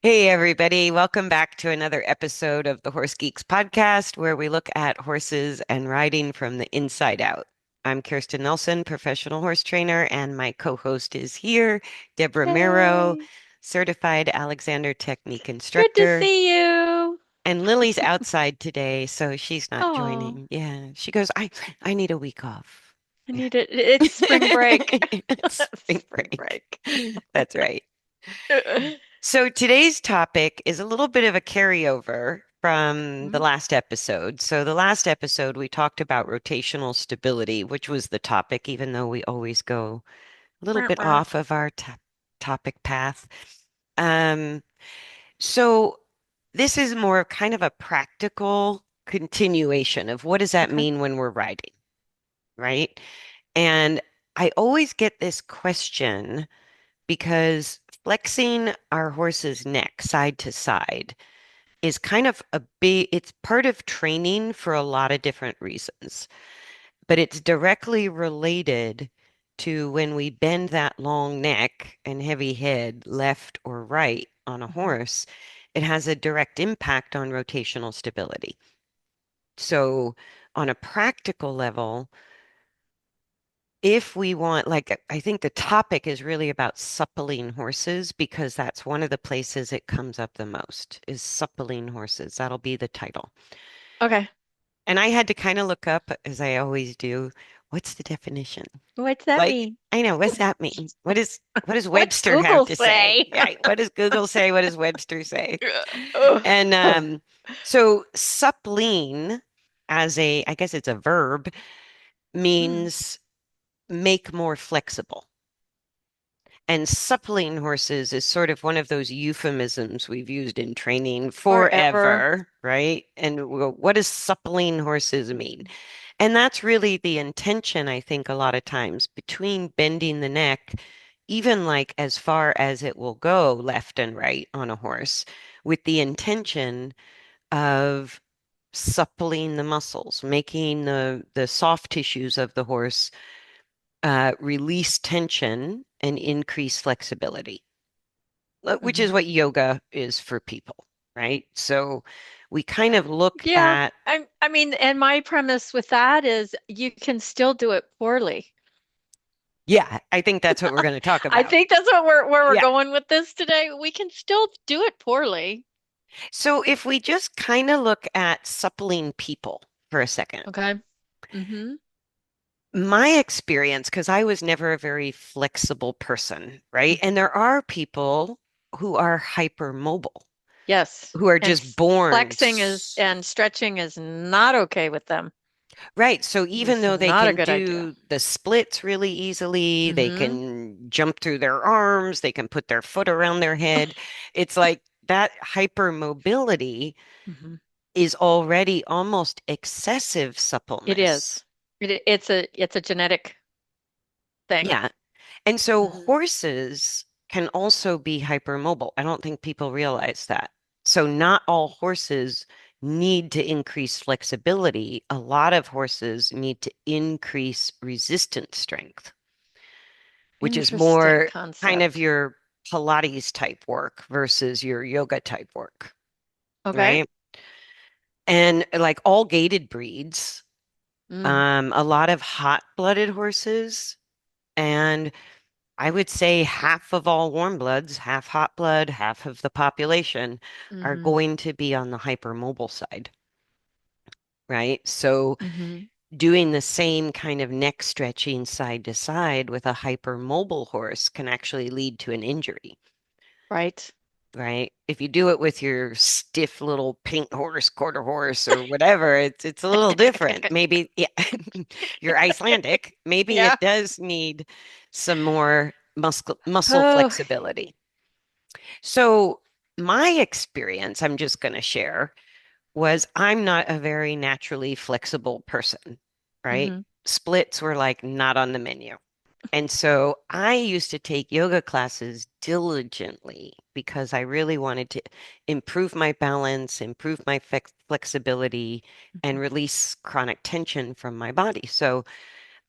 Hey, everybody. Welcome back to another episode of the Horse Geeks podcast, where we look at horses and riding from the inside out. I'm Kirsten Nelsen, professional horse trainer, and my co-host is here, Deb Romero, Hey, certified Alexander Technique good to instructor. see you. And Lily's outside today, so she's not Oh, joining. Yeah, she goes, I need a week off. I Yeah. need it. It's spring break. It's spring Spring break. break. That's right. So today's topic is a little bit of a carryover from the Mhm. last episode. So the last episode we talked about rotational stability, which was the topic, even though we always go a little Wah, bit wah. off of our topic path. Um, so this is more of kind of a practical continuation of what does that Okay. mean when we're riding, right? And I always get this question because flexing our horse's neck side to side is kind of it's part of training for a lot of different reasons, but it's directly related to when we bend that long neck and heavy head left or right on a Mhm. horse, it has a direct impact on rotational stability. So, on a practical level, if we want, like, I think the topic is really about suppling horses because that's one of the places it comes up the most is suppling horses. That'll be the title. Okay. And I had to kind of look up, as I always do, what's the definition? What's that Like, mean? I know, what's that mean? What does What's Webster have Google to say? say? Yeah, what does Google say? What does Webster say? Oh. And so suppling as a, I guess it's a verb, Mm. means make more flexible. And suppling horses is sort of one of those euphemisms we've used in training Forever. forever, right? And what does suppling horses mean? And that's really the intention, I think, a lot of times between bending the neck, even like as far as it will go left and right on a horse, with the intention of suppling the muscles, making the soft tissues of the horse release tension and increase flexibility, which is Hmm. what yoga is for people, right? So we kind of look Yeah. at, I mean, and my premise with that is you can still do it poorly. yeah, I think that's what we're going to talk I about. think that's what where we're Yeah. going with this today. We can still do it poorly. So if we just kind of look at suppling people for a second, Okay. Mm-hmm. my experience, because I was never a very flexible person, right? Hmm. And there are people who are hypermobile, Yes. who are And just born. flexing is and stretching is not okay with them. Right. So even It's though they not a can good idea. do the splits really easily, they Mm-hmm. can jump through their arms, they can put their foot around their head. It's like that hypermobility Hmm. is already almost excessive It suppleness. is. It's a genetic thing. Yeah. And so Hmm. horses can also be hypermobile. I don't think people realize that. So not all horses need to increase flexibility. A lot of horses need to increase resistance strength, which is Interesting more kind of concept. your Pilates type work versus your yoga type work, Okay. right? And like all gaited breeds, Mm. a lot of hot-blooded horses, and I would say half of all warm bloods, half hot blood, half of the population are Hmm. going to be on the hypermobile side, right? So Hmm. doing the same kind of neck stretching side to side with a hypermobile horse can actually lead to an injury, Right. right? If you do it with your stiff little pink horse, quarter horse, or whatever, it's a little different. Maybe, yeah, you're Icelandic. Maybe Yeah. it does need some more muscle Oh. flexibility. So my experience, I'm just going to share, was I'm not a very naturally flexible person, right? Hmm. Splits were like not on the menu. And so I used to take yoga classes diligently because I really wanted to improve my balance, improve my flexibility, and release chronic tension from my body. So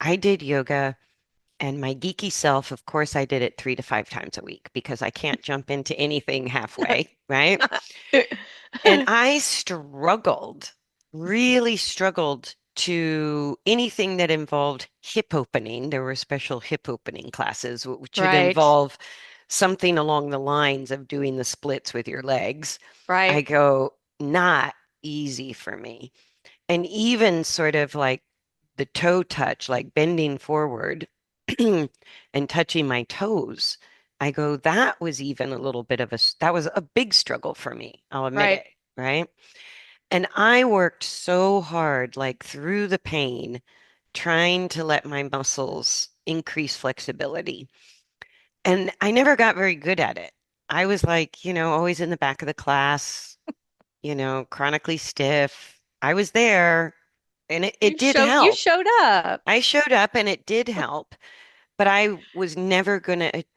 I did yoga And my geeky self, of course, I did it 3 to 5 times a week because I can't jump into anything halfway, right? And I struggled, really struggled to anything that involved hip opening. There were special hip opening classes, which would Right, involve something along the lines of doing the splits with your legs. I right, go, not easy for me. And even sort of like the toe touch, like bending forward and touching my toes. I go, that was even a little bit of that was a big struggle for me. I'll admit right, it, right? And I worked so hard, like through the pain, trying to let my muscles increase flexibility. And I never got very good at it. I was like, always in the back of the class, chronically stiff. I was there and it did you help. showed up, I showed up and it did help, but I was never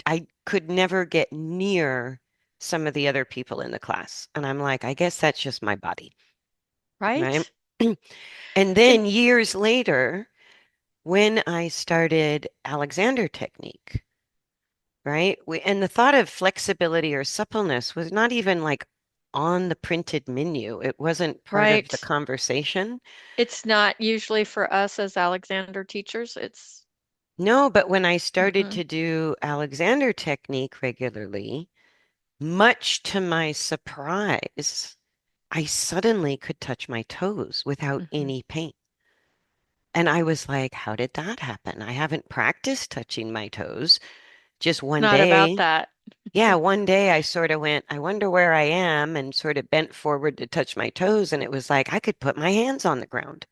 I could never get near some of the other people in the class. And I'm like, I guess that's just my body, right? right? And And then years later, when I started Alexander technique, right? And the thought of flexibility or suppleness was not even like on the printed menu. It wasn't part of the right. conversation. It's not usually for us as Alexander teachers. It's No, but when I started mm-mm, to do Alexander technique regularly, much to my surprise, I suddenly could touch my toes without hmm any pain. And I was like, how did that happen? I haven't practiced touching my toes. Just It's one not about day. that. Yeah, one day I sort of went, I wonder where I am, and sort of bent forward to touch my toes. And it was like I could put my hands on the ground.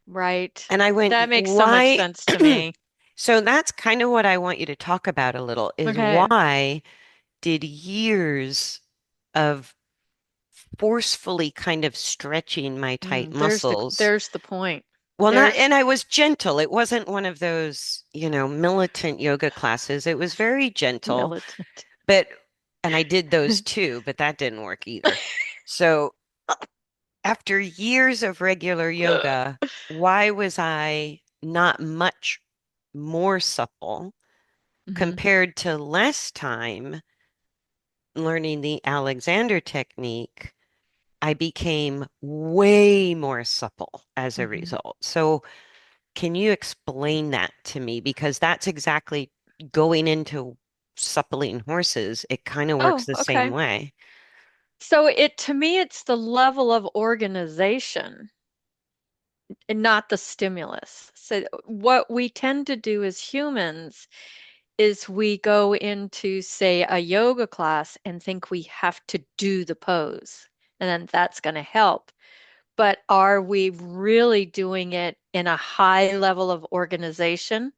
Right. And I went, That makes so much why? sense to me. So that's kind of what I want you to talk about a little is Okay. why did years of forcefully kind of stretching my tight muscles. There's the point. Well, not, There's and I was gentle. It wasn't one of those, militant yoga classes. It was very gentle, militant. but, and I did those too, but that didn't work either. So after years of regular yoga, why was I not much more supple hmm compared to less time learning the Alexander technique? I became way more supple as a hmm result. So, can you explain that to me? Because that's exactly going into suppling horses. It kind of works Oh, the same okay. way. So it to me, it's the level of organization and not the stimulus. So what we tend to do as humans is we go into, say, a yoga class and think we have to do the pose, and then that's going to help. But are we really doing it in a high level of organization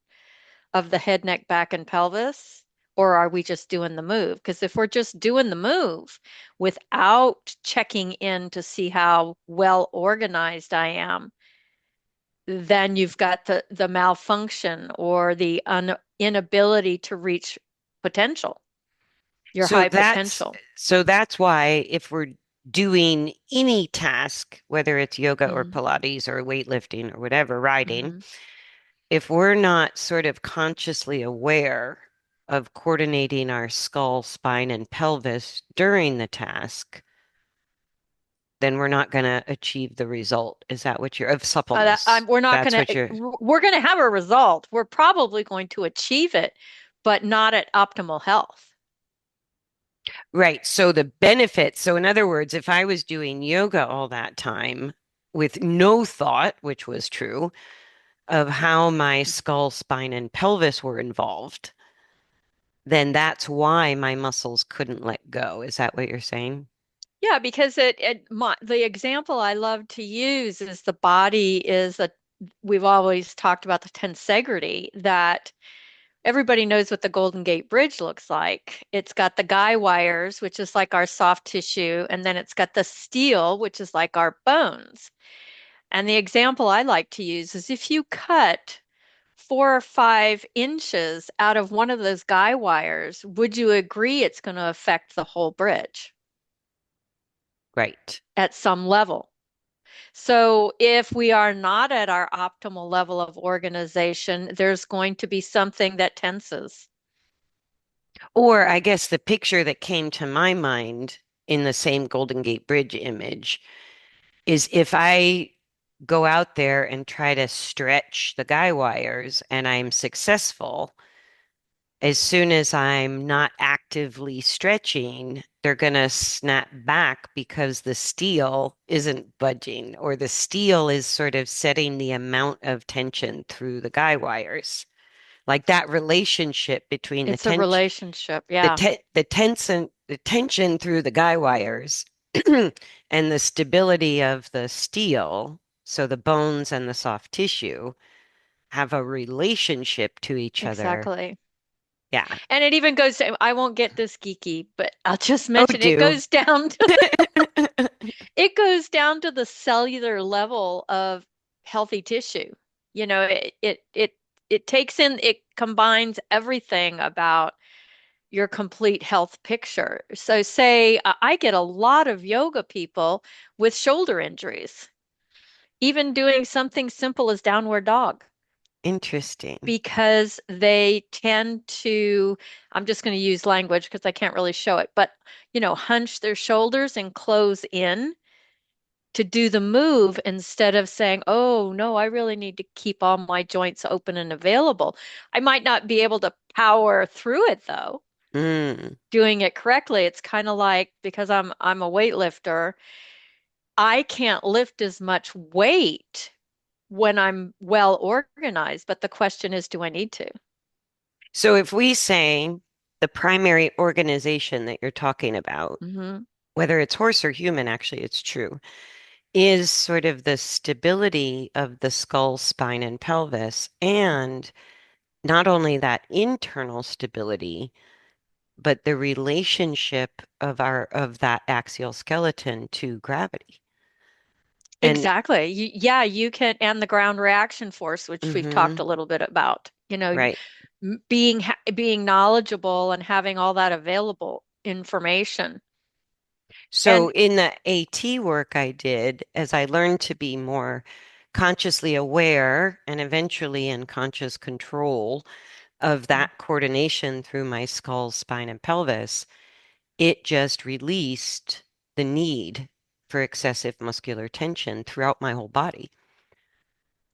of the head, neck, back, and pelvis? Or are we just doing the move? Because if we're just doing the move without checking in to see how well organized I am, then you've got the malfunction or the inability to reach potential, your So high that's potential. so that's why if we're doing any task, whether it's yoga or Mm-hmm. Pilates or weightlifting or whatever, riding, Mm-hmm. if we're not sort of consciously aware of coordinating our skull, spine, and pelvis during the task, then we're not going to achieve the result. Is that what you're of suppleness? We're not That's going what to, you're we're going to have a result. We're probably going to achieve it, but not at optimal health. right. So the benefits, so in other words, if I was doing yoga all that time with no thought, which was true, of how my skull, spine, and pelvis were involved, then that's why my muscles couldn't let go. Is that what you're saying? Yeah, because the example I love to use is the body is a, we've always talked about the tensegrity that everybody knows what the Golden Gate Bridge looks like. It's got the guy wires, which is like our soft tissue, and then it's got the steel, which is like our bones. And the example I like to use is if you cut 4 or 5 inches out of one of those guy wires, would you agree it's going to affect the whole bridge Right. at some level? So if we are not at our optimal level of organization, there's going to be something that tenses. Or I guess the picture that came to my mind in the same Golden Gate Bridge image is if I go out there and try to stretch the guy wires and I'm successful, as soon as I'm not actively stretching, they're going to snap back because the steel isn't budging, or the steel is sort of setting the amount of tension through the guy wires. Like that relationship between It's a relationship. Yeah, the tension through the guy wires and the stability of the steel, so the bones and the soft tissue have a relationship to each other. exactly. Yeah. And it even goes, I won't get this geeky, but I'll just Oh, mention it do. goes down to it goes down to the cellular level of healthy tissue. You know, it takes in, it combines everything about your complete health picture. So say I get a lot of yoga people with shoulder injuries, even doing something simple as downward dog, Interesting. because they tend to, I'm just going to use language because I can't really show it, but hunch their shoulders and close in to do the move instead of saying, oh, no, I really need to keep all my joints open and available. I might not be able to power through it though, Mm. doing it correctly. It's kind of like, because I'm a weightlifter, I can't lift as much weight when I'm well organized, but the question is, do I need to? So if we say the primary organization that you're talking about, Hmm. whether it's horse or human, actually, it's true, is sort of the stability of the skull, spine, and pelvis, and not only that internal stability, but the relationship of that axial skeleton to gravity. And Exactly. Yeah, you can, and the ground reaction force, which we've talked mhm, a little bit about. right. Being knowledgeable and having all that available information. So And in the AT work I did, as I learned to be more consciously aware and eventually in conscious control of that coordination through my skull, spine, and pelvis, it just released the need for excessive muscular tension throughout my whole body.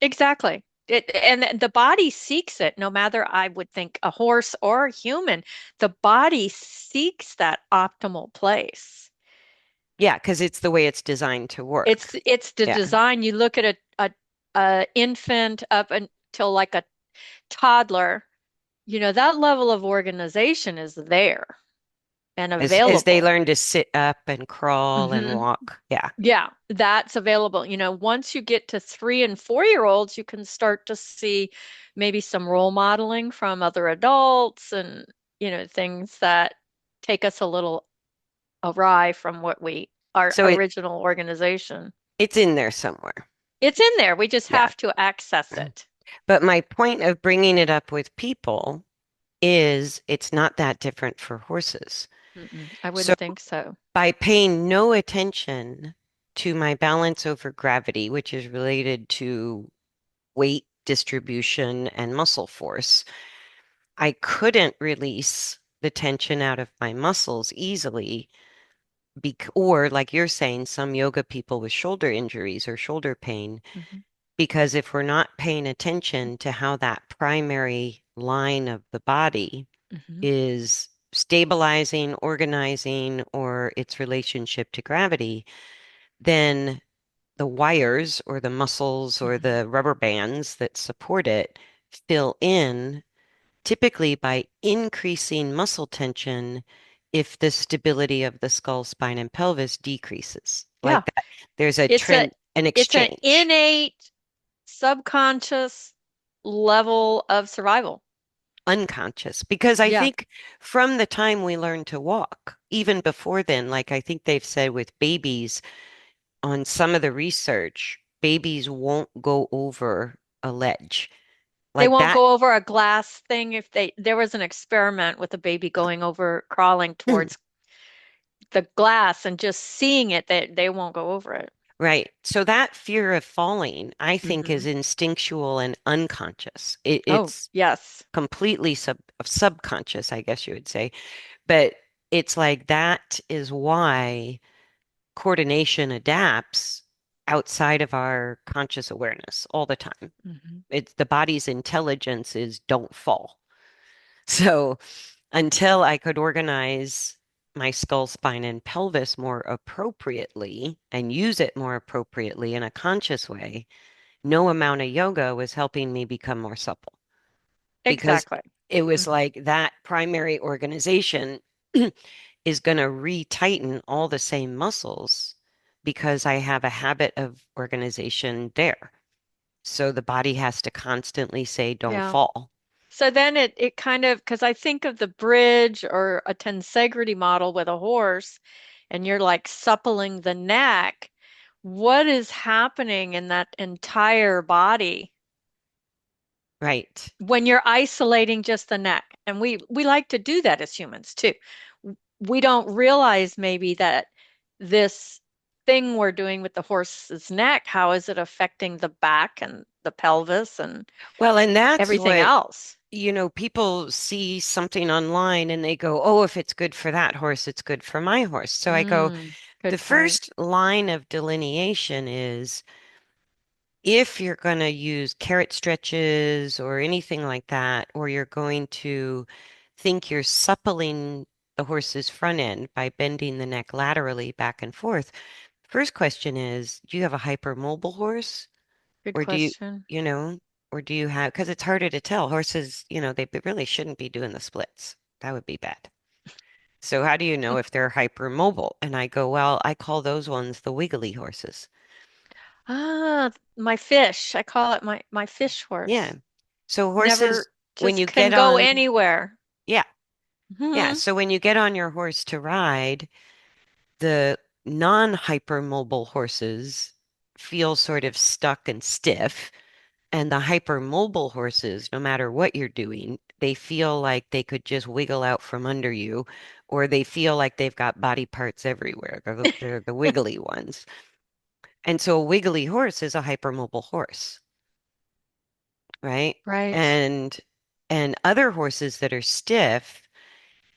exactly. And the body seeks it, no matter, I would think, a horse or a human. The body seeks that optimal place. Yeah, because it's the way it's designed to work. It's the Yeah. design. You look at a infant up until like a toddler, that level of organization is there and As they available. learn to sit up and crawl and Hmm. walk. Yeah. Yeah, that's available. Once you get to 3 and 4 year olds, you can start to see maybe some role modeling from other adults and, things that take us a little awry from our So original organization. it's in there somewhere. It's in there. We just Yeah. have to access it. But my point of bringing it up with people is it's not that different for horses. I So wouldn't think so. by paying no attention to my balance over gravity, which is related to weight distribution and muscle force, I couldn't release the tension out of my muscles easily. Or, like you're saying, some yoga people with shoulder injuries or shoulder pain, Hmm. because if we're not paying attention to how that primary line of the body Hmm. is stabilizing, organizing, or its relationship to gravity, then the wires or the muscles or Hmm. the rubber bands that support it fill in, typically by increasing muscle tension if the stability of the skull, spine, and pelvis decreases. Yeah, Like that, there's a it's a trend, an it's an exchange, innate subconscious level of survival. unconscious. Because I Yeah. think from the time we learn to walk, even before then, like I think they've said with babies on some of the research, babies won't go over a ledge They like won't that. go over a glass thing if there was an experiment with a baby going over, crawling towards the glass and just seeing it, they won't go over it. Right. So that fear of falling, I think, Hmm. is instinctual and unconscious. Oh, It's yes. completely subconscious, I guess you would say. But it's like that is why coordination adapts outside of our conscious awareness all the time. Hmm. It's the body's intelligence is don't fall. So until I could organize my skull, spine, and pelvis more appropriately and use it more appropriately in a conscious way, no amount of yoga was helping me become more supple because Exactly. it was Hmm. like that primary organization is going to retighten all the same muscles because I have a habit of organization there. So the body has to constantly say, don't Yeah. fall. So then it kind of, because I think of the bridge or a tensegrity model with a horse, and you're like suppling the neck. What is happening in that entire body Right. when you're isolating just the neck? And we like to do that as humans too. We don't realize maybe that this thing we're doing with the horse's neck, how is it affecting the back and the pelvis and Well, and that's everything what, else? people see something online and they go, oh, if it's good for that horse, it's good for my horse. So I go, the Good point. first line of delineation is if you're going to use carrot stretches or anything like that, or you're going to think you're suppling the horse's front end by bending the neck laterally back and forth, first question is, do you have a hypermobile horse? Good Or do you, question. you know, or do you have, because it's harder to tell. Horses, they really shouldn't be doing the splits. That would be bad. So how do you know if they're hypermobile? And I go, well, I call those ones the wiggly horses. Ah, my fish. I call it my fish Yeah. horse. So horses, Never when just you can get go on, anywhere. yeah, yeah. Hmm. So when you get on your horse to ride, the non-hypermobile horses feel sort of stuck and stiff. And the hypermobile horses, no matter what you're doing, they feel like they could just wiggle out from under you, or they feel like they've got body parts everywhere. They're the wiggly ones. And so a wiggly horse is a hypermobile horse, right? Right. And other horses that are stiff,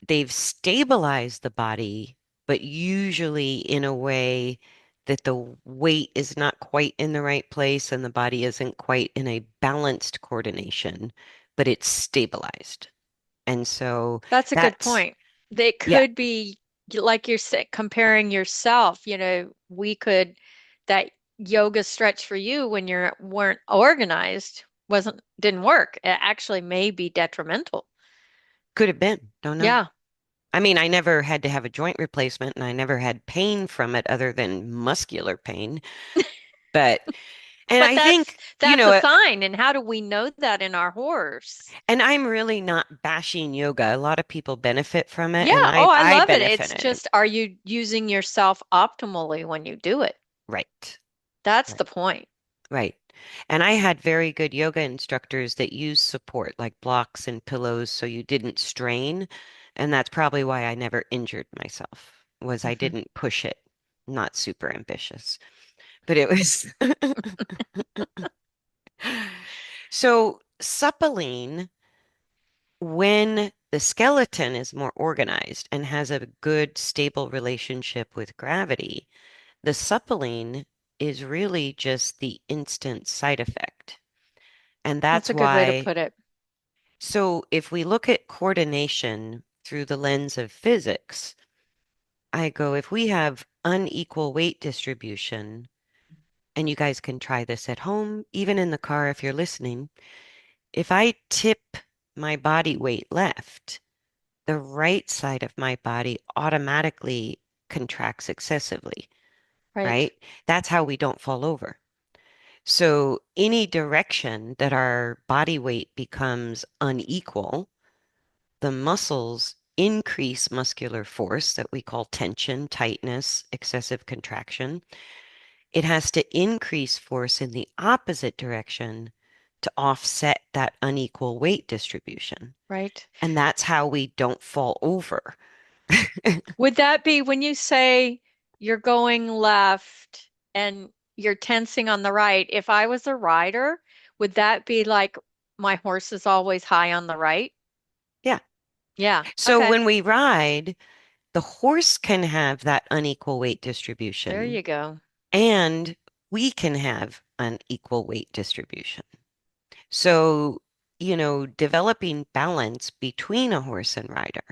they've stabilized the body, but usually in a way that the weight is not quite in the right place and the body isn't quite in a balanced coordination, but it's stabilized. And so That's a good that's, point. They yeah, could be like you're comparing yourself. We could that yoga stretch for you when you weren't organized didn't work. It actually may be detrimental. could have been, don't know. Yeah. I mean, I never had to have a joint replacement and I never had pain from it other than muscular pain. But, and But I think, that's a sign. And how do we know that in our horse? and I'm really not bashing yoga. A lot of people benefit from it, Yeah. and Oh, I I love it. benefit It's in it. just, are you using yourself optimally when you do it? Right. That's Right. the point. Right. And I had very good yoga instructors that used support like blocks and pillows so you didn't strain. And that's probably why I never injured myself, was I Mhm. didn't push it. Not super ambitious, but it was so suppling when the skeleton is more organized and has a good, stable relationship with gravity. The suppling is really just the instant side effect. And That's that's a good way to why, put it. so if we look at coordination through the lens of physics, I go, if we have unequal weight distribution, and you guys can try this at home, even in the car if you're listening, if I tip my body weight left, the right side of my body automatically contracts excessively, Right. right? That's how we don't fall over. So any direction that our body weight becomes unequal, the muscles increase muscular force that we call tension, tightness, excessive contraction. It has to increase force in the opposite direction to offset that unequal weight distribution. Right. And that's how we don't fall over. Would that be when you say you're going left and you're tensing on the right. If I was a rider, would that be like my horse is always high on the right? Yeah. Yeah. So Okay. when we ride, the horse can have that unequal weight There distribution you go. and we can have unequal weight distribution. So, developing balance between a horse and rider.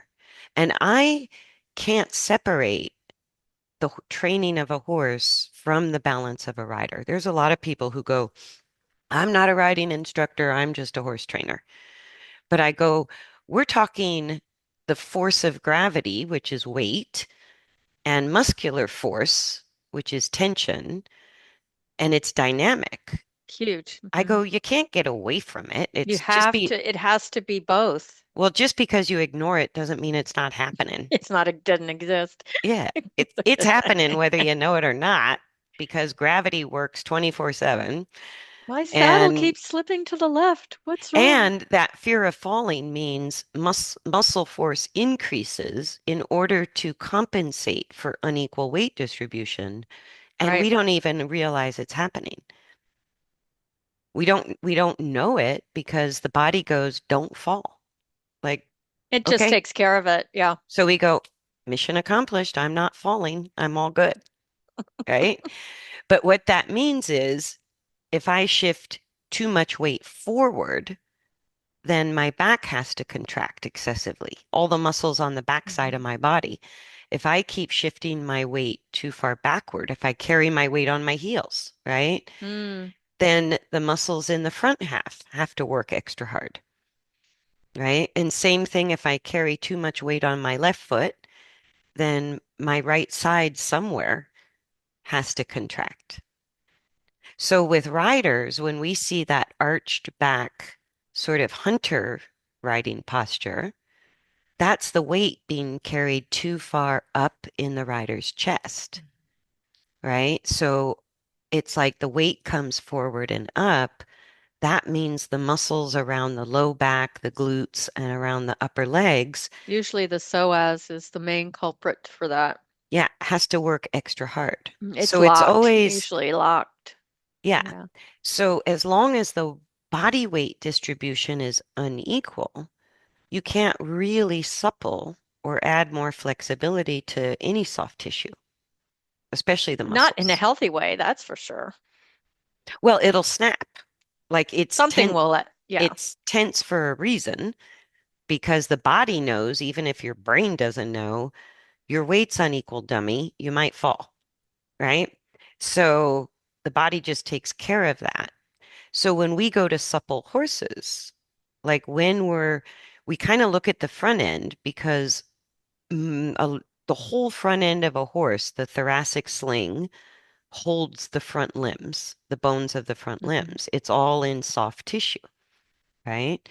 And I can't separate the training of a horse from the balance of a rider. There's a lot of people who go, I'm not a riding instructor, I'm just a horse trainer. But I go, we're talking the force of gravity, which is weight, and muscular force, which is tension, and it's dynamic. Huge. I go, you can't get away from it. You It's just have be, to, it has to be both. well, just because you ignore it doesn't mean it's not happening. It's not, it doesn't exist. Yeah, it's happening whether you know it or not because gravity works 24/7 My saddle and keeps slipping to the left. What's wrong? and that fear of falling means muscle force increases in order to compensate for unequal weight distribution and Right. we don't even realize it's happening. We don't know it because the body goes, don't fall. Like, It just okay. takes care of it. Yeah. So we go, mission accomplished. I'm not falling. I'm all good. Right. But what that means is if I shift too much weight forward, then my back has to contract excessively, all the muscles on the backside of Mhm. my body. If I keep shifting my weight too far backward, if I carry my weight on my heels, right, Mm. then the muscles in the front half have to work extra hard, right? And same thing if I carry too much weight on my left foot, then my right side somewhere has to contract. So with riders, when we see that arched back sort of hunter riding posture, that's the weight being carried too far up in the rider's chest, right? So it's like the weight comes forward and up. That means the muscles around the low back, the glutes, and around the upper legs, Usually the psoas is the main culprit for that. yeah, has to work extra hard. It's So it's locked, always, usually locked. yeah. Yeah. So as long as the body weight distribution is unequal, you can't really supple or add more flexibility to any soft tissue, especially the Not in a muscles. healthy way, that's for sure. Well, it'll snap. Like Something will let, yeah. it's tense for a reason because the body knows, even if your brain doesn't know, your weight's unequal, dummy. You might fall, right? So the body just takes care of that. So when we go to supple horses, like we kind of look at the front end because the whole front end of a horse, the thoracic sling, holds the front limbs, the bones of the front Hmm. limbs. It's all in soft tissue, right?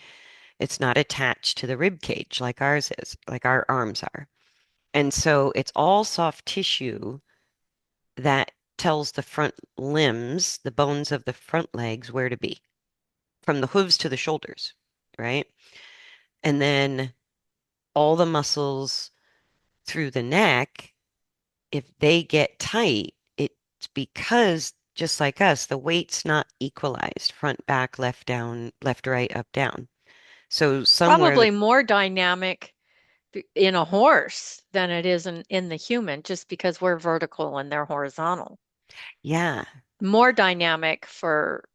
It's not attached to the rib cage like ours is, like our arms are. And so it's all soft tissue that tells the front limbs, the bones of the front legs, where to be, from the hooves to the shoulders, right? And then all the muscles through the neck, if they get tight, it's because just like us, the weight's not equalized, front, back, left, down, left, right, up, down. So somewhere Probably more dynamic in a horse than it is in the human, just because we're vertical and they're horizontal. yeah. More dynamic for,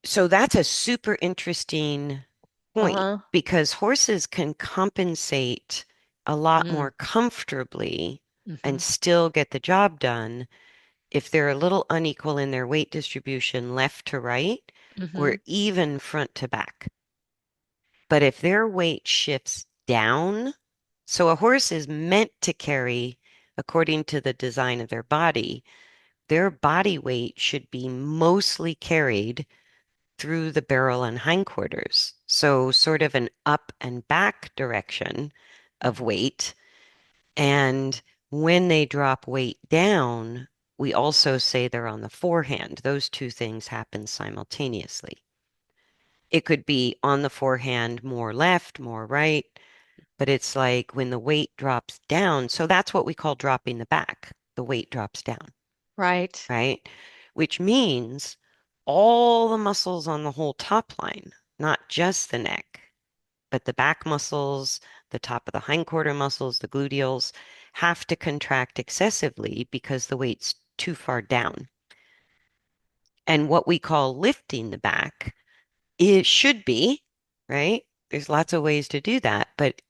So that's a super interesting point uh-huh. because horses can compensate a lot Mm. more comfortably Hmm. and still get the job done if they're a little unequal in their weight distribution left to right Hmm. or even front to back. But if their weight shifts down, so a horse is meant to carry, according to the design of their body weight should be mostly carried through the barrel and hindquarters. So sort of an up and back direction of weight. And when they drop weight down, we also say they're on the forehand. Those two things happen simultaneously. It could be on the forehand, more left, more right, but it's like when the weight drops down. So that's what we call dropping the back. The weight drops down. Right. right? Which means all the muscles on the whole top line, not just the neck, but the back muscles, the top of the hindquarter muscles, the gluteals, have to contract excessively because the weight's too far down. And what we call lifting the back, it should be, right? There's lots of ways to do that, but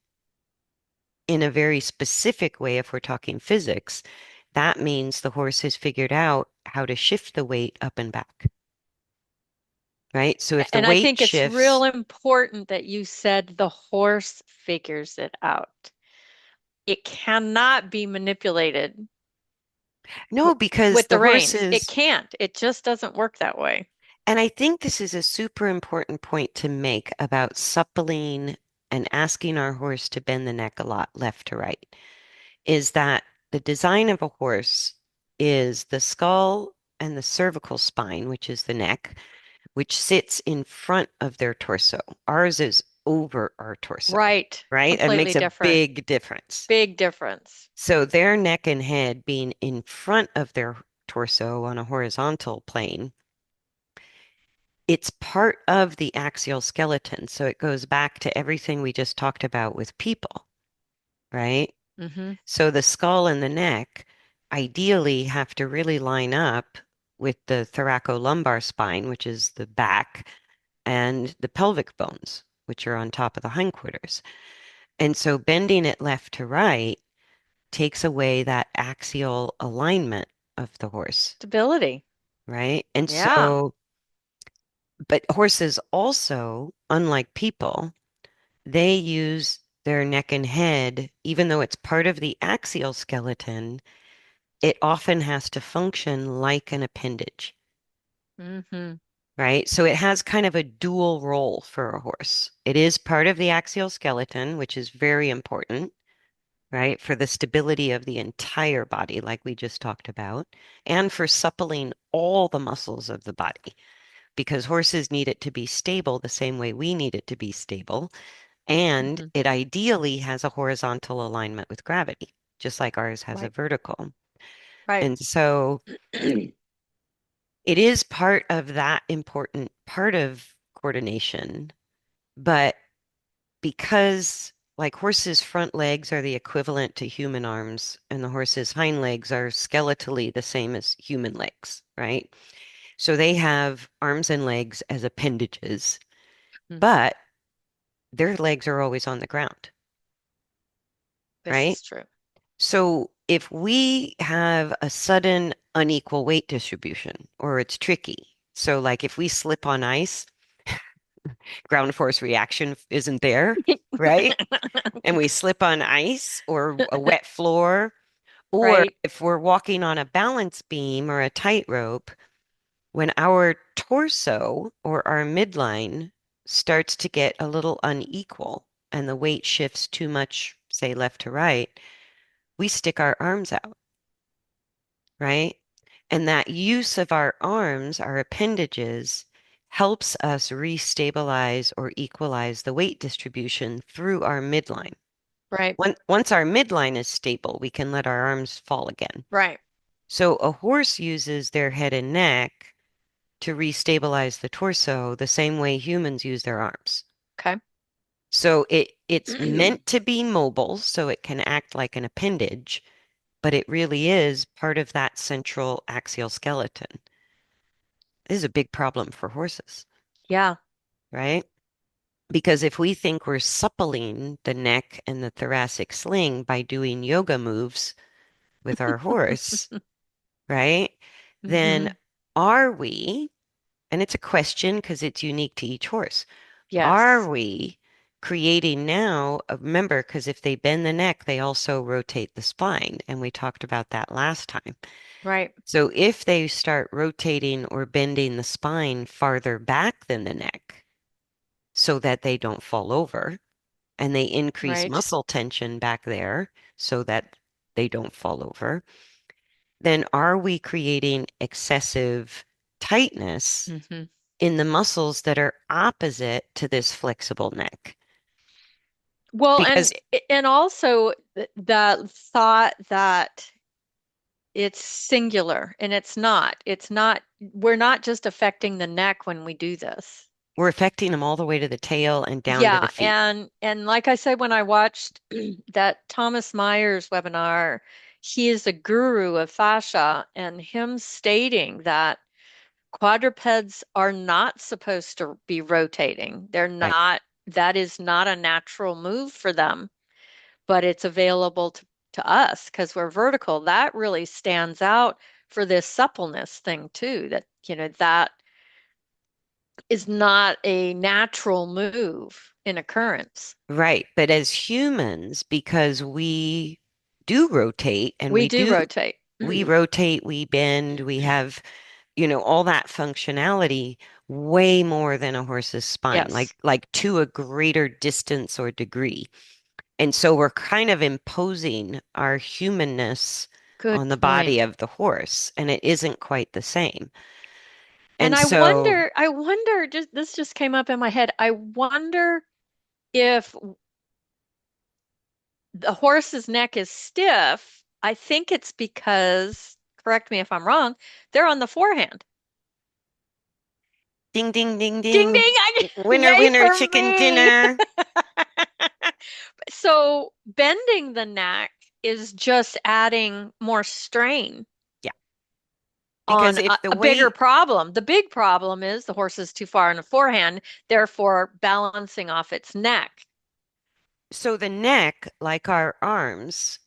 in a very specific way, if we're talking physics, that means the horse has figured out how to shift the weight up and back, right? So if the And I weight think it's real shifts, important that you said the horse figures it out. It cannot be manipulated no, because with the the reins. It horses, can't. It just doesn't work that way. and I think this is a super important point to make about suppling and asking our horse to bend the neck a lot left to right, is that the design of a horse is the skull and the cervical spine, which is the neck, which sits in front of their torso. Ours is over our torso, Right. right? It Completely makes a different. big difference. Big difference. So their neck and head being in front of their torso on a horizontal plane, it's part of the axial skeleton. So it goes back to everything we just talked about with people, right? Hmm. So the skull and the neck ideally have to really line up with the thoracolumbar spine, which is the back, and the pelvic bones, which are on top of the hindquarters. And so bending it left to right takes away that axial alignment of the horse, Stability. right? And Yeah. so, but horses also, unlike people, they use their neck and head, even though it's part of the axial skeleton, it often has to function like an appendage, Hmm. right? So it has kind of a dual role for a horse. It is part of the axial skeleton, which is very important, right? For the stability of the entire body, like we just talked about, and for suppling all the muscles of the body, because horses need it to be stable the same way we need it to be stable. And Hmm. it ideally has a horizontal alignment with gravity, just like ours has a Right. vertical. Right. And so it is part of that important part of coordination, but because like horses' front legs are the equivalent to human arms, and the horse's hind legs are skeletally the same as human legs, right? So they have arms and legs as appendages, Mhm. but their legs are always on the ground, This right? is true. So if we have a sudden unequal weight distribution, or it's tricky, so like if we slip on ice, ground force reaction isn't there, right? And we slip on ice or a wet floor, or Right. if we're walking on a balance beam or a tightrope, when our torso or our midline starts to get a little unequal and the weight shifts too much, say left to right, we stick our arms out, right? And that use of our arms, our appendages, helps us restabilize or equalize the weight distribution through our midline. Right. Once our midline is stable, we can let our arms fall again. Right. So a horse uses their head and neck to restabilize the torso the same way humans use their arms. Okay. So it's meant to be mobile, so it can act like an appendage, but it really is part of that central axial skeleton. This is a big problem for horses, Yeah. right? Because if we think we're suppling the neck and the thoracic sling by doing yoga moves with our horse, right? Then Hmm. are we, and it's a question because it's unique to each horse, are Yes. we creating now, remember, because if they bend the neck, they also rotate the spine. And we talked about that last time. Right. So if they start rotating or bending the spine farther back than the neck so that they don't fall over, and they increase Right. muscle tension back there so that they don't fall over, then are we creating excessive tightness Hmm. in the muscles that are opposite to this flexible neck? Well, Because and also the thought that It's singular and it's not, we're not just affecting the neck when we do this. We're affecting them all the way to the tail and down to the Yeah, feet. and like I said when I watched that Thomas Myers webinar, he is a guru of fascia and him stating that quadrupeds are not supposed to be rotating. They're Right. not, that is not a natural move for them, but it's available to us because we're vertical. That really stands out for this suppleness thing too, that, that is not a natural move in occurrence. Right. But as humans, because we do rotate and We do rotate. we rotate, we bend, we have, all that functionality way more than a horse's spine, Yes. like to a greater distance or degree. And so we're kind of imposing our humanness Good on the body point. of the horse, and it isn't quite the same. And And so I wonder, just this just came up in my head. I wonder if the horse's neck is stiff. I think it's because, correct me if I'm wrong, they're on the forehand. ding, ding, ding, Ding ding. ding, Winner, yay winner, for chicken me. dinner. So bending the neck is just adding more strain Yeah. Because on if the a bigger weight, problem. The big problem is the horse is too far in the forehand, therefore balancing off its neck. so the neck, like our arms,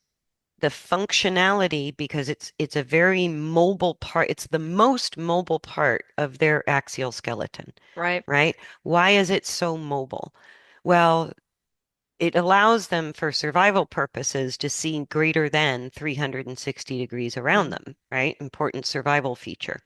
the functionality, because it's a very mobile part, it's the most mobile part of their axial skeleton, Right? right? Why is it so mobile? Well, it allows them for survival purposes to see greater than 360 degrees around Mhm. them, right? Important survival feature.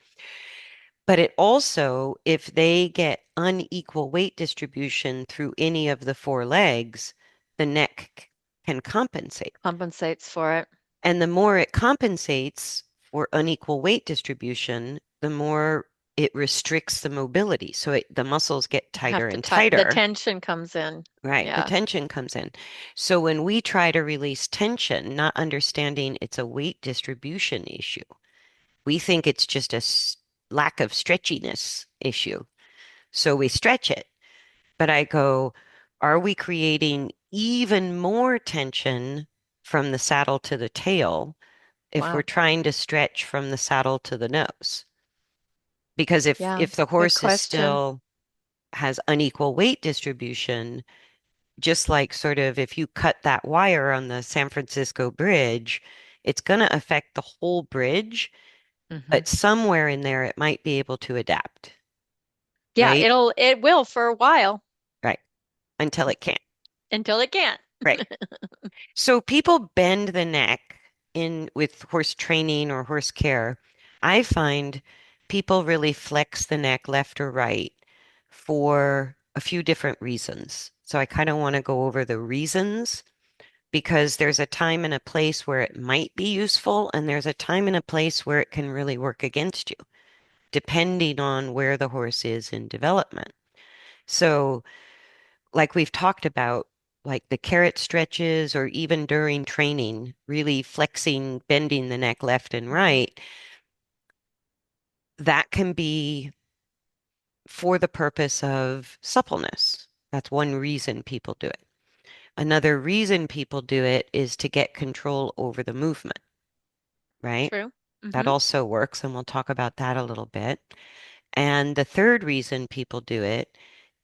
But it also, if they get unequal weight distribution through any of the four legs, the neck can compensate. Compensates for it. And the more it compensates for unequal weight distribution, the more it restricts the mobility. So the muscles get tighter Have to and tight, the tighter. tension comes in. Right, the Yeah. tension comes in. So when we try to release tension, not understanding it's a weight distribution issue, we think it's just a lack of stretchiness issue. So we stretch it. But I go, are we creating even more tension from the saddle to the tail if we're Wow. trying to stretch from the saddle to the nose? Because Yeah. if the Good horse is question. still has unequal weight distribution, just like sort of if you cut that wire on the San Francisco Bridge, it's going to affect the whole bridge, Hmm. but somewhere in there it might be able to adapt, Yeah, right? it will for a while Right. Until it can't. until it can't. Right. So people bend the neck in with horse training or horse care. I find people really flex the neck left or right for a few different reasons. So I kind of want to go over the reasons because there's a time and a place where it might be useful, and there's a time and a place where it can really work against you, depending on where the horse is in development. So, like we've talked about, like the carrot stretches, or even during training, really flexing, bending the neck left and Mhm. right, that can be for the purpose of suppleness. That's one reason people do it. Another reason people do it is to get control over the movement, right? True. That Hmm. also works, and we'll talk about that a little bit. And the third reason people do it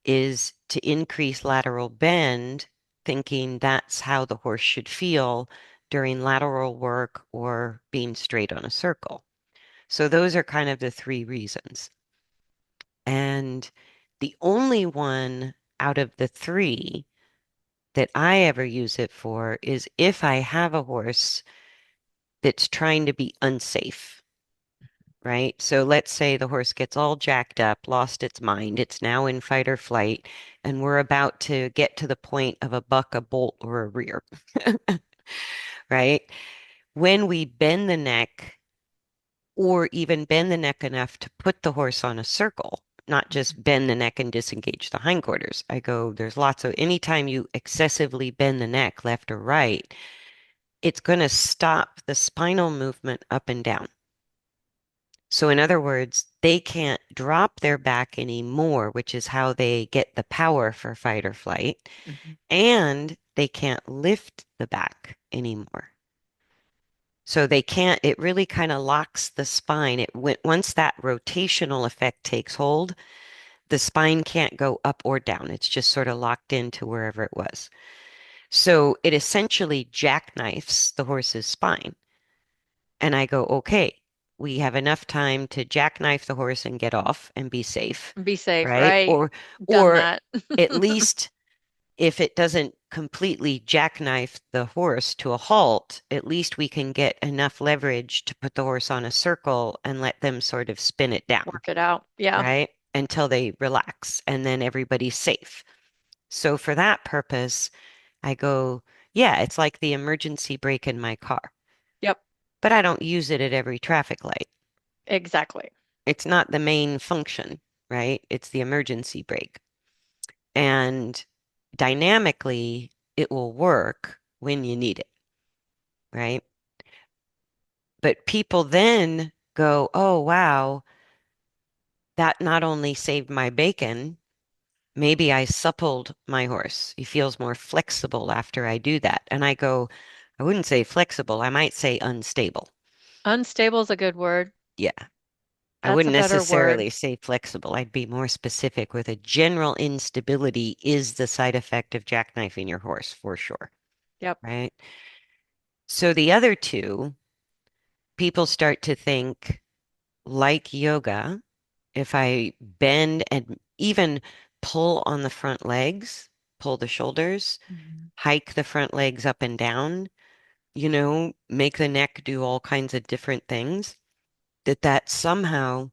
is to increase lateral bend, thinking that's how the horse should feel during lateral work or being straight on a circle. So those are kind of the three reasons. And the only one out of the three that I ever use it for is if I have a horse that's trying to be unsafe. Right? So let's say the horse gets all jacked up, lost its mind. It's now in fight or flight, and we're about to get to the point of a buck, a bolt, or a rear, right? When we bend the neck, or even bend the neck enough to put the horse on a circle, not just bend the neck and disengage the hindquarters. I go, there's lots of, anytime you excessively bend the neck left or right, it's going to stop the spinal movement up and down. So, in other words, they can't drop their back anymore, which is how they get the power for fight or flight, Mhm. and they can't lift the back anymore. So they can't, it really kind of locks the spine. Once that rotational effect takes hold, the spine can't go up or down. It's just sort of locked into wherever it was. So it essentially jackknifes the horse's spine. And I go, okay, we have enough time to jackknife the horse and get off and be safe, Be safe, right? right? Done Or that. at least if it doesn't completely jackknife the horse to a halt, at least we can get enough leverage to put the horse on a circle and let them sort of spin it down, Work it out. Yeah. right? Until they relax and then everybody's safe. So for that purpose, I go, yeah, it's like the emergency brake in my car, Yep. but I don't use it at every traffic light. Exactly. It's not the main function, right? It's the emergency brake. And dynamically, it will work when you need it, right? But people then go, oh, wow, that not only saved my bacon, maybe I suppled my horse. He feels more flexible after I do that. And I go, I wouldn't say flexible, I might say unstable. Unstable is a good word. Yeah. I That's a wouldn't better word. necessarily say flexible. I'd be more specific with a general instability is the side effect of jackknifing your horse for sure, Yep. right? So the other two, people start to think like yoga, if I bend and even pull on the front legs, pull the shoulders, Mhm. hike the front legs up and down, make the neck do all kinds of different things, that somehow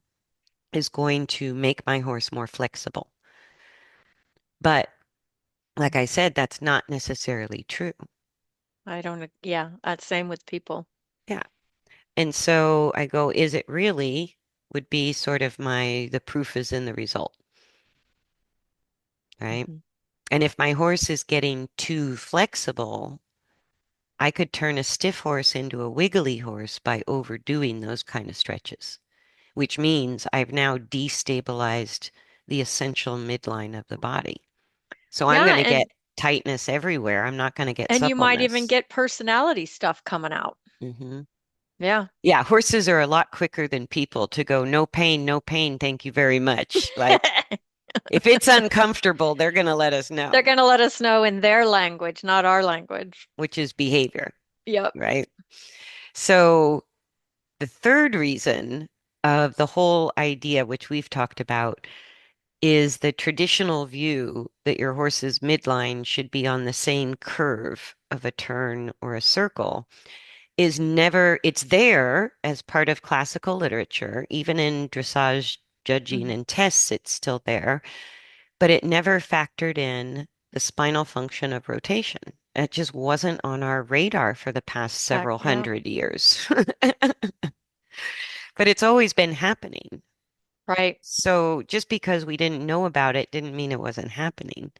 is going to make my horse more flexible. But like I said, that's not necessarily true. I don't, yeah, that's same with people. Yeah. And so I go, is it really? Would be sort of the proof is in the result, right? Mhm. And if my horse is getting too flexible, I could turn a stiff horse into a wiggly horse by overdoing those kind of stretches, which means I've now destabilized the essential midline of the body. So I'm Yeah, going to get tightness everywhere. I'm not going to get and you might even suppleness. get personality stuff coming out. Hmm. Yeah. Yeah, horses are a lot quicker than people to go, no pain, no pain, thank you very much. Like, if it's uncomfortable, they're going to let us They're know, going to let us know in their language, not our language. which is behavior, Yep. right? So the third reason of the whole idea, which we've talked about, is the traditional view that your horse's midline should be on the same curve of a turn or a circle is never, it's there as part of classical literature, even in dressage judging Mhm. and tests, it's still there, but it never factored in the spinal function of rotation. It just wasn't on our radar for the past Back, several yeah. hundred years. But it's always been happening. Right. So just because we didn't know about it didn't mean it wasn't happening.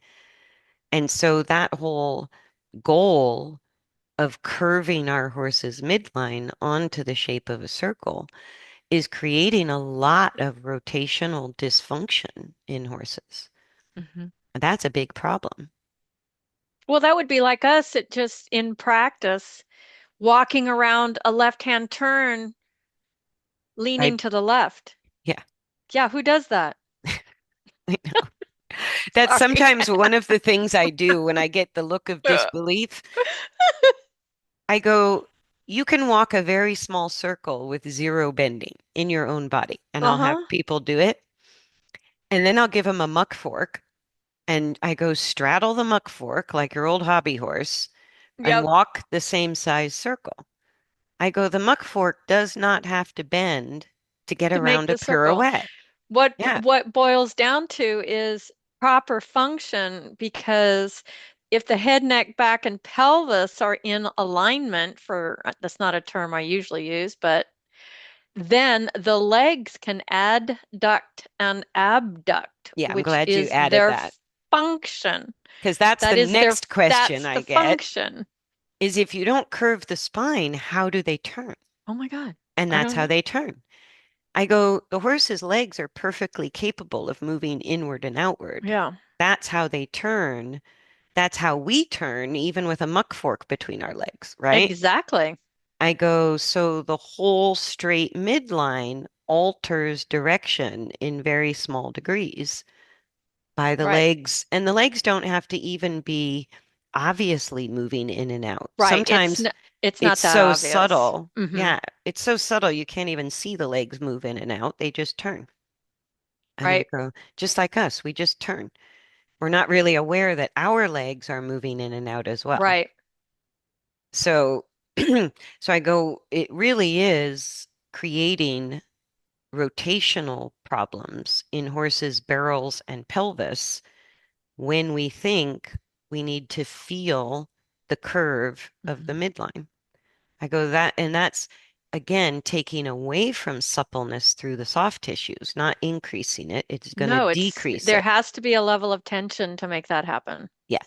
And so that whole goal of curving our horse's midline onto the shape of a circle is creating a lot of rotational dysfunction in horses. Mhm. And that's a big problem. Well, that would be like us. It just in practice, walking around a left-hand turn, I, leaning to the left. yeah, Yeah, who does that? I know. That's Sorry. sometimes one of the things I do when I get the look of disbelief. I go, you can walk a very small circle with zero bending in your own body. And I'll have Uh-huh. people do it. And then I'll give them a muck fork. And I go, straddle the muck fork like your old hobby horse and Yep. walk the same size circle. I go, the muck fork does not have to bend to get To make around a the circle. pirouette. What Yeah. what boils down to is proper function because if the head, neck, back, and pelvis are in alignment for that's not a term I usually use, but then the legs can adduct and abduct, Yeah. I'm which glad you is added their that function. because that's the That is their next question that's I the get. function. is if you don't curve the spine, how do they turn? Oh my God. And I that's don't how know. they turn. I go, the horse's legs are perfectly capable of moving inward and outward. Yeah, That's how they turn. That's how we turn, even with a muck fork between our legs, right? exactly. I go, so the whole straight midline alters direction in very small degrees by the Right. legs, and the legs don't have to even be obviously moving in and out. Right. It's Sometimes it's it's not that so obvious. subtle. Hmm. Yeah, it's so subtle you can't even see the legs move in and out. They just turn. And I Right. go, just like us, we just turn. We're not really aware that our legs are moving in and out as well. Right. So, so I go, it really is creating rotational problems in horses' barrels and pelvis when we think we need to feel the curve of the Hmm. midline. I go that, and that's again taking away from suppleness through the soft tissues, not increasing it. It's going to No, it's decrease there it. has to be a level of tension to make that happen. Yeah.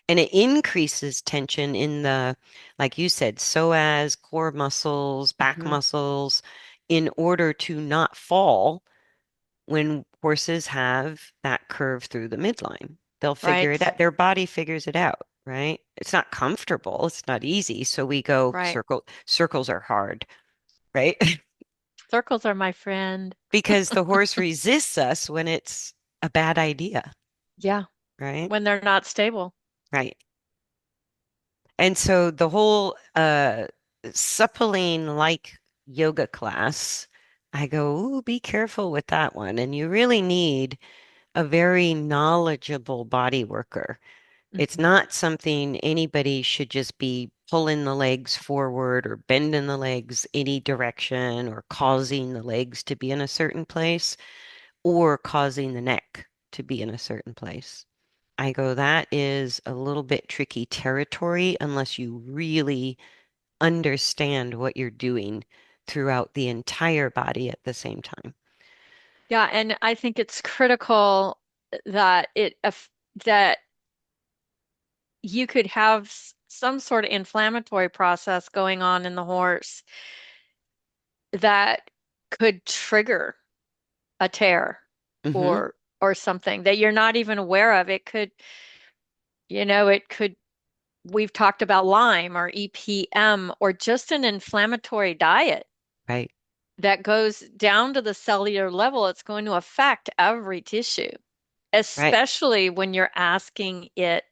And it increases tension in the, like you said, psoas, core muscles, back Hmm. muscles, in order to not fall when horses have that curve through the midline. They'll figure Right. it out. Their body figures it out, right? It's not comfortable. It's not easy. So we go Right. circles are hard, right? Circles are my friend. Because the horse resists us when it's a bad idea, Yeah, right? when they're not stable. Right. And so the whole suppling like yoga class, I go, ooh, be careful with that one. And you really need a very knowledgeable body worker. It's Hmm. not something anybody should just be pulling the legs forward or bending the legs any direction or causing the legs to be in a certain place or causing the neck to be in a certain place. I go, that is a little bit tricky territory unless you really understand what you're doing throughout the entire body at the same time. Yeah, and I think it's critical that that you could have some sort of inflammatory process going on in the horse that could trigger a tear Hmm. or something that you're not even aware of. It could, it could, we've talked about Lyme or EPM or just an inflammatory diet Right, that goes down to the cellular level. It's going to affect every tissue, right. especially when you're asking it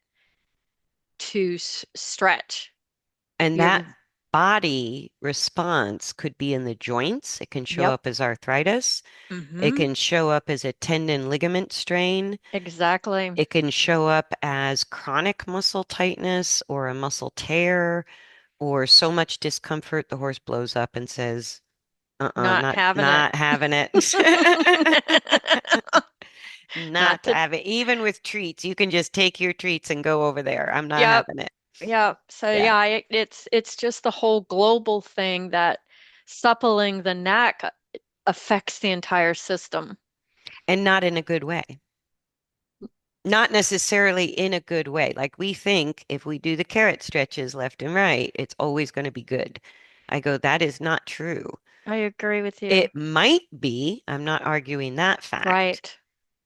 to stretch. And that You're, body response could be in the joints. It can show yep. up as arthritis. It Hmm. can show up as a tendon ligament strain. Exactly. It can show up as chronic muscle tightness or a muscle tear or so much discomfort the horse blows up and says, Not having it. not having it. Not Not to to, have it. Even with treats, you can just take your treats and go over there. I'm not yep. having it. Yep. So Yeah. yeah, it's just the whole global thing that suppling the neck affects the entire system. And not in a good way. Not necessarily in a good way. Like we think if we do the carrot stretches left and right, it's always going to be good. I go, that is not true. I agree with you. It might be, I'm not arguing that fact, Right.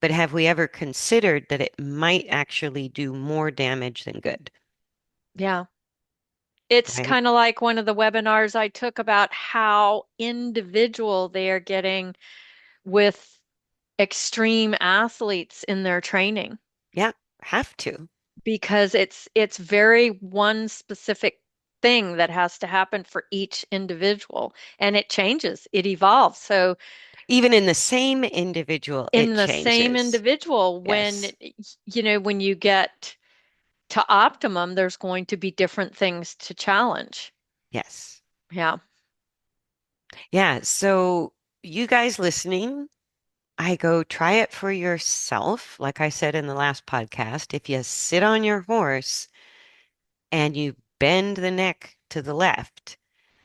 but have we ever considered that it might actually do more damage than good, Yeah. It's right? kind of like one of the webinars I took about how individual they are getting with extreme athletes in their training Yeah, have to. because it's very one specific thing that has to happen for each individual and it changes, it evolves. So Even in the same individual, it in the same changes. individual, when Yes, when you get to optimum, there's going to be different things to challenge. yes. Yeah. Yeah, so you guys listening, I go try it for yourself. Like I said in the last podcast, if you sit on your horse and you bend the neck to the left,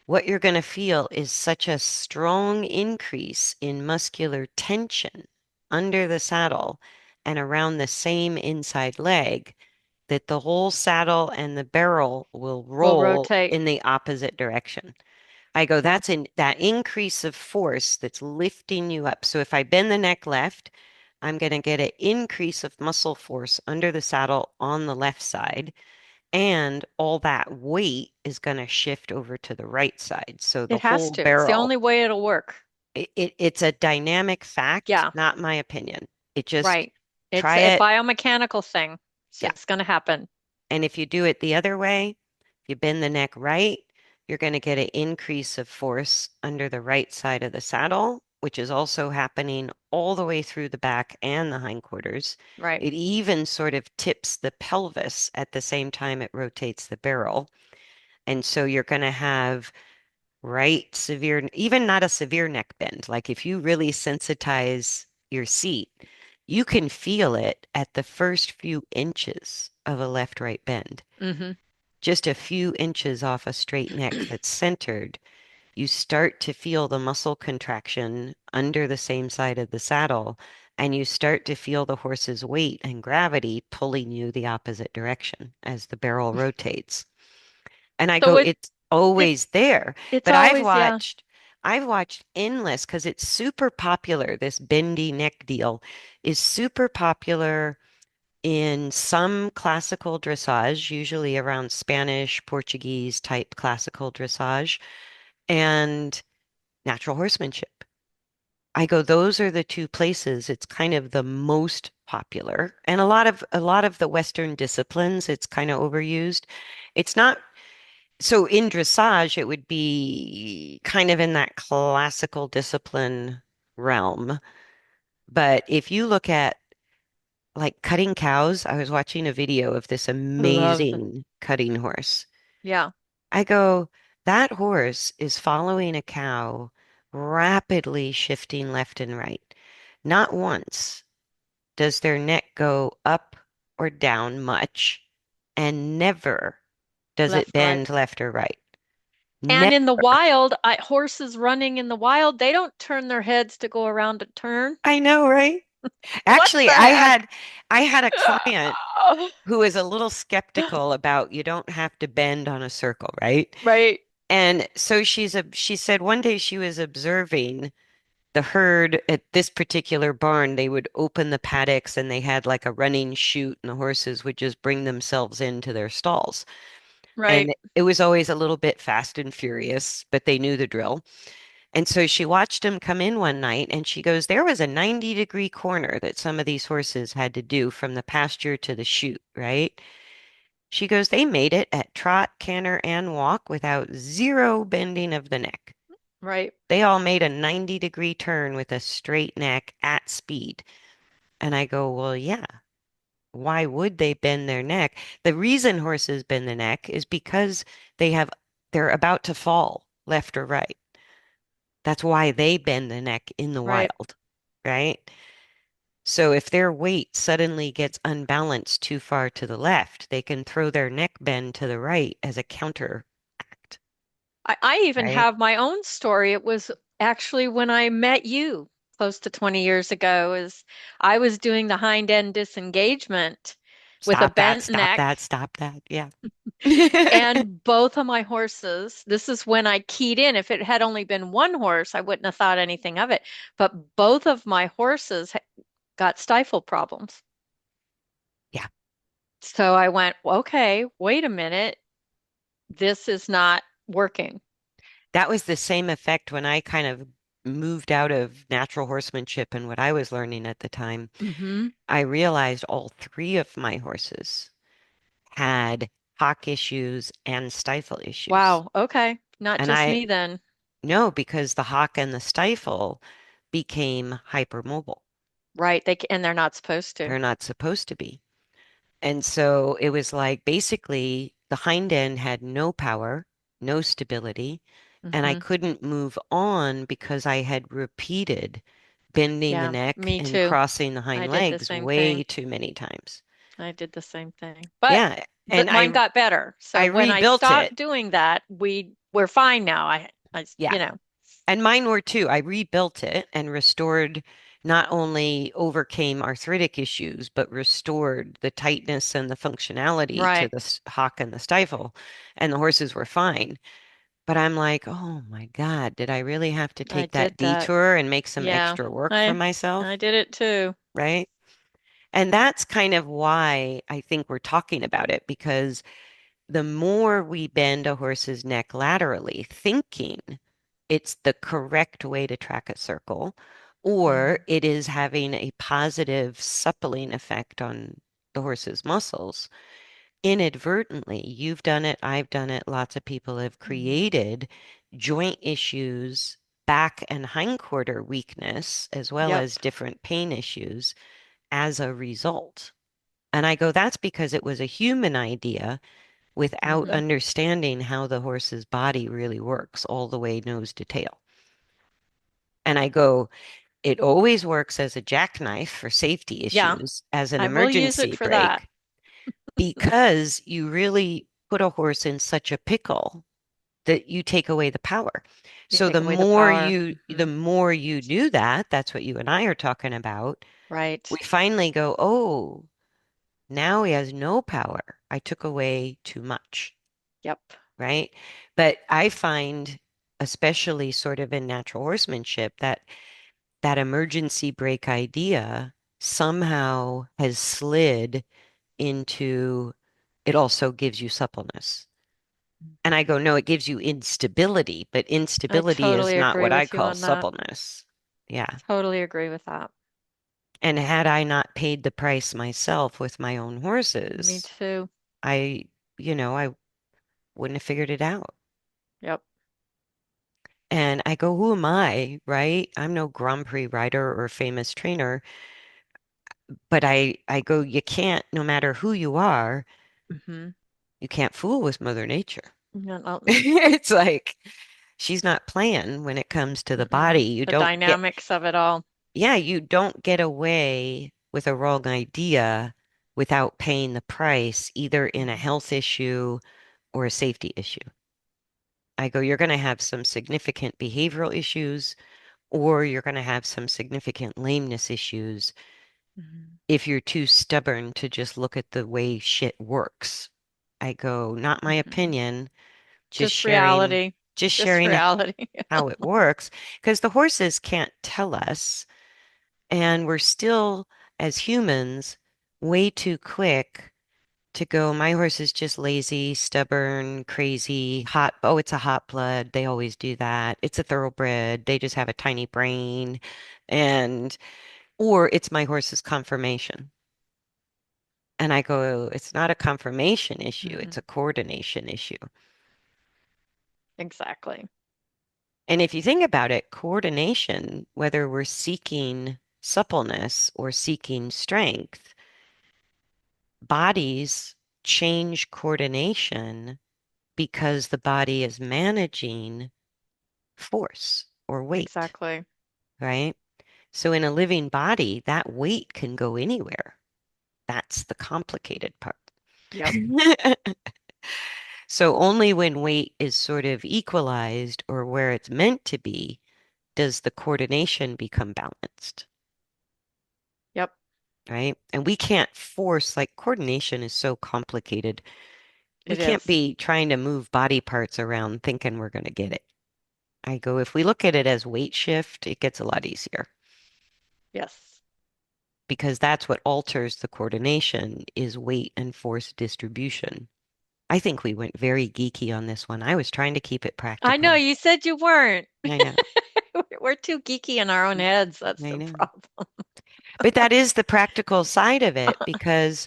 what you're going to feel is such a strong increase in muscular tension under the saddle and around the same inside leg that the whole saddle and the barrel will Will roll rotate. in the opposite direction. I go, that's in that increase of force that's lifting you up. So if I bend the neck left, I'm going to get an increase of muscle force under the saddle on the left side. And all that weight is going to shift over to the right side. So the It has whole to. It's the barrel, only way it'll work. it's a dynamic fact, Yeah, not my opinion. It just right. It's try a it. biomechanical thing. So Yeah. it's going to happen. And if you do it the other way, if you bend the neck right, you're going to get an increase of force under the right side of the saddle, which is also happening all the way through the back and the hindquarters. Right. It even sort of tips the pelvis at the same time it rotates the barrel. And so you're going to have right severe, even not a severe neck bend. Like if you really sensitize your seat, you can feel it at the first few inches of a left-right bend. Hmm. Just a few inches off a straight neck that's centered, you start to feel the muscle contraction under the same side of the saddle, and you start to feel the horse's weight and gravity pulling you the opposite direction as the barrel rotates. And I So go, it's it always there. it's But always, yeah. I've watched endless because it's super popular. This bendy neck deal is super popular in some classical dressage, usually around Spanish, Portuguese type classical dressage, and natural horsemanship. I go, those are the two places it's kind of the most popular. And a lot of the Western disciplines, it's kind of overused. It's not so in dressage, it would be kind of in that classical discipline realm. But if you look at like cutting cows, I was watching a video of this Love it. amazing cutting horse. Yeah. I go, that horse is following a cow, rapidly shifting left and right. Not once does their neck go up or down much, and never does it Left, right. bend left or right. And Never. in the wild, horses running in the wild, they don't turn their heads to go around a turn. I know, right? What Actually, the I heck? had I had a client who was a little skeptical about you don't have to bend on a circle, right? Right, And so she said one day she was observing the herd at this particular barn. They would open the paddocks and they had like a running chute and the horses would just bring themselves into their stalls. right, And it was always a little bit fast and furious, but they knew the drill. And so she watched him come in one night and she goes, there was a 90-degree corner that some of these horses had to do from the pasture to the chute, right? She goes, they made it at trot, canter, and walk without zero bending of the neck. right. They all made a 90-degree turn with a straight neck at speed. And I go, well, yeah. Why would they bend their neck? The reason horses bend the neck is because they're about to fall left or right. That's why they bend the neck in the Right. wild, right? So if their weight suddenly gets unbalanced too far to the left, they can throw their neck bend to the right as a counteract, I even right? have my own story. It was actually when I met you close to 20 years ago, is I was doing the hind end disengagement with a Stop that, bent stop neck, that, stop that. Yeah. and both of my horses, this is when I keyed in. If it had only been one horse, I wouldn't have thought anything of it. But both of my horses got stifle problems. Yeah. So I went, okay, wait a minute. This is not working. That was the same effect when I kind of moved out of natural horsemanship and what I was learning at the time. Hmm. I realized all three of my horses had hock issues and stifle issues. Wow. Okay. Not And just I me then. know because the hock and the stifle became hypermobile. Right. And they're not supposed to. They're not supposed to be. And so it was like basically the hind end had no power, no stability, and I Hmm. couldn't move on because I had repeated bending the Yeah, neck me and too. crossing the hind I did the legs same way thing. too many times. I did the same thing. Yeah, But and mine got better. I So when I rebuilt stopped it. doing that, we're fine now. Yeah. And mine were too. I rebuilt it and restored not only overcame arthritic issues, but restored the tightness and the functionality to Right. the hock and the stifle, and the horses were fine. But I'm like, oh my God, did I really have to I take that did that. detour and make some Yeah. extra work for I myself? I did it too. Right? And that's kind of why I think we're talking about it, because the more we bend a horse's neck laterally, thinking it's the correct way to track a circle, or Hmm. it is having a positive suppling effect on the horse's muscles, inadvertently, you've done it, I've done it, lots of people have Hmm. created joint issues, back and hindquarter weakness, as well Yep. as different pain issues as a result. And I go, that's because it was a human idea without Hmm. understanding how the horse's body really works, all the way nose to tail. And I go, it always works as a jackknife for safety Yeah. issues, as an I will use it emergency for that. brake, because you really put a horse in such a pickle that you take away the power. You So take away the power. the Hmm. more you do that, that's what you and I are talking about. We Right. finally go, oh, now he has no power. I took away too much, Yep. right? But I find, especially sort of in natural horsemanship, that that emergency brake idea somehow has slid into it also gives you suppleness. And I go, no, it gives you instability, but I instability is totally not agree what I with you call on that. suppleness. Yeah. Totally agree with that. And had I not paid the price myself with my own Me horses, too. I, I wouldn't have figured it out. Yep. And I go, who am I, right? I'm no Grand Prix rider or famous trainer, but I go, you can't, no matter who you are, Hmm. you can't fool with Mother Nature. No, no, It's like she's not playing when it comes to the mm-mm. body. You The don't get, dynamics of it all. yeah, you don't get away with a wrong idea without paying the price, either in a Mhm. health issue or a safety issue. I go, you're going to have some significant behavioral issues, or you're going to have some significant lameness issues Mhm. if you're too stubborn to just look at the way shit works. I go, not my Mhm. opinion, just Just sharing, reality. just Just sharing reality. how it works, because the horses can't tell us, and we're still, as humans, way too quick to go, my horse is just lazy, stubborn, crazy, hot. Oh, it's a hot blood. They always do that. It's a thoroughbred. They just have a tiny brain. And, or it's my horse's conformation. And I go, it's not a conformation issue, it's Mhm. a coordination issue. Exactly. And if you think about it, coordination, whether we're seeking suppleness or seeking strength, bodies change coordination because the body is managing force or weight, Exactly. right? So in a living body, that weight can go anywhere. That's the complicated part. Yep. So only when weight is sort of equalized or where it's meant to be does the coordination become balanced, Yep. right? And we can't force, like coordination is so complicated. We It can't is. be trying to move body parts around thinking we're going to get it. I go, if we look at it as weight shift, it gets a lot easier Yes. because that's what alters the coordination is weight and force distribution. I think we went very geeky on this one. I was trying to keep it I know practical. you said you weren't. I know. We're too geeky in our own heads. That's I the know. problem. But that is the practical side of it because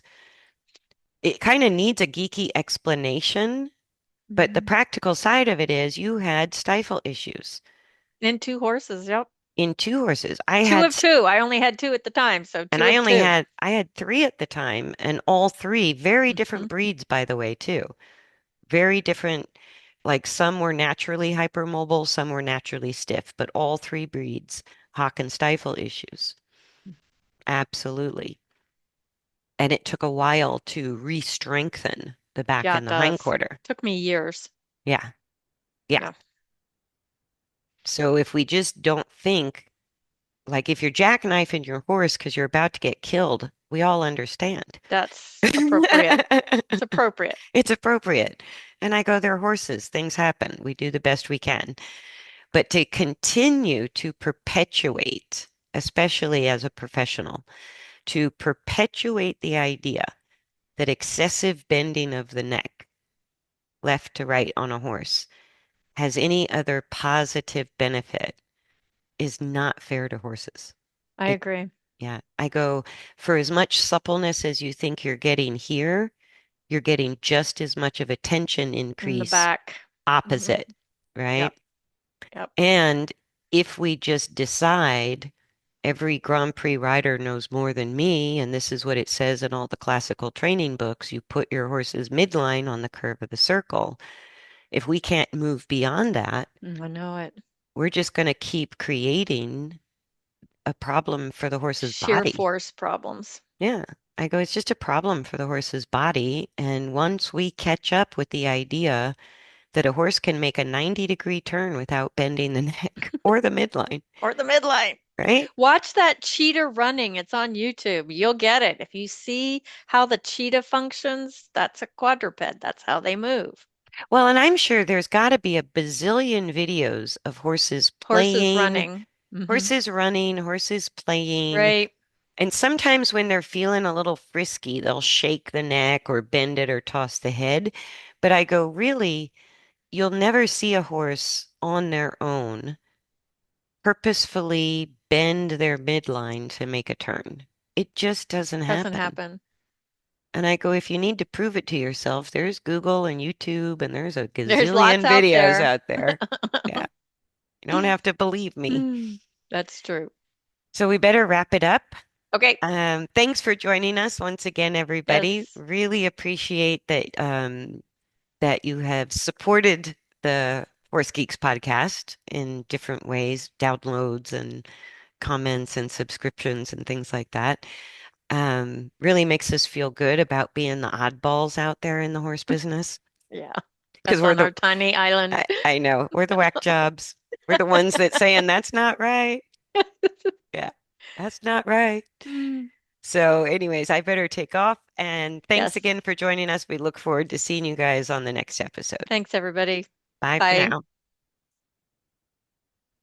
it kind of needs a geeky explanation. But the Mhm. practical side of it is you had stifle issues And two horses. Yep. in two horses. Two of two. I only had two at the time, so And two of two. I had three at the time, and all three very different Hmm. breeds, by the way, too. Very different. Like some were naturally hypermobile, some were naturally stiff, but all three breeds, hock and stifle issues. Absolutely. And it took a while to re-strengthen the back Yeah, and it the does. hindquarter. Took me years. Yeah. Yeah. Yeah. So if we just don't think Like if you're jackknifing your horse because you're about to get killed, we all understand. That's appropriate. It's appropriate. It's appropriate. And I go, they're horses. Things happen. We do the best we can. But to continue to perpetuate, especially as a professional, to perpetuate the idea that excessive bending of the neck, left to right on a horse, has any other positive benefit is not fair to horses. I It, agree. yeah, I go for as much suppleness as you think you're getting here, you're getting just as much of a tension In the increase back. Hmm. opposite, right? Yep. Yep. And if we just decide every Grand Prix rider knows more than me, and this is what it says in all the classical training books, you put your horse's midline on the curve of the circle. If we can't move beyond that, I know it. we're just going to keep creating a problem for the horse's Sheer body. force problems. Yeah. I go, it's just a problem for the horse's body. And once we catch up with the idea that a horse can make a 90-degree turn without bending the neck or the midline, Or the midline. right? Watch that cheetah running. It's on YouTube. You'll get it. If you see how the cheetah functions, that's a quadruped. That's how they move. Well, and I'm sure there's got to be a bazillion videos of Horses running. horses running, horses playing. Right. And sometimes when they're feeling a little frisky, they'll shake the neck or bend it or toss the head. But I go, really, you'll never see a horse on their own purposefully bend their midline to make a turn. It just doesn't Doesn't happen. happen. And I go, if you need to prove it to yourself, there's Google and YouTube, and there's a There's lots gazillion out videos there. out there. Yeah, you don't have to believe me. That's true. So we better wrap it up. Okay. Thanks for joining us once again, everybody. Yes. Really appreciate that you have supported the Horse Geeks podcast in different ways, downloads and comments and subscriptions and things like that. Really makes us feel good about being the oddballs out there in the horse business Yeah. because Us on our tiny island. I know we're the whack jobs. We're the ones that saying that's not right. Yeah, that's not right. Mm. So, anyways, I better take off. And thanks Yes. again for joining us. We look forward to seeing you guys on the next episode. Thanks, everybody. Bye for Bye. now.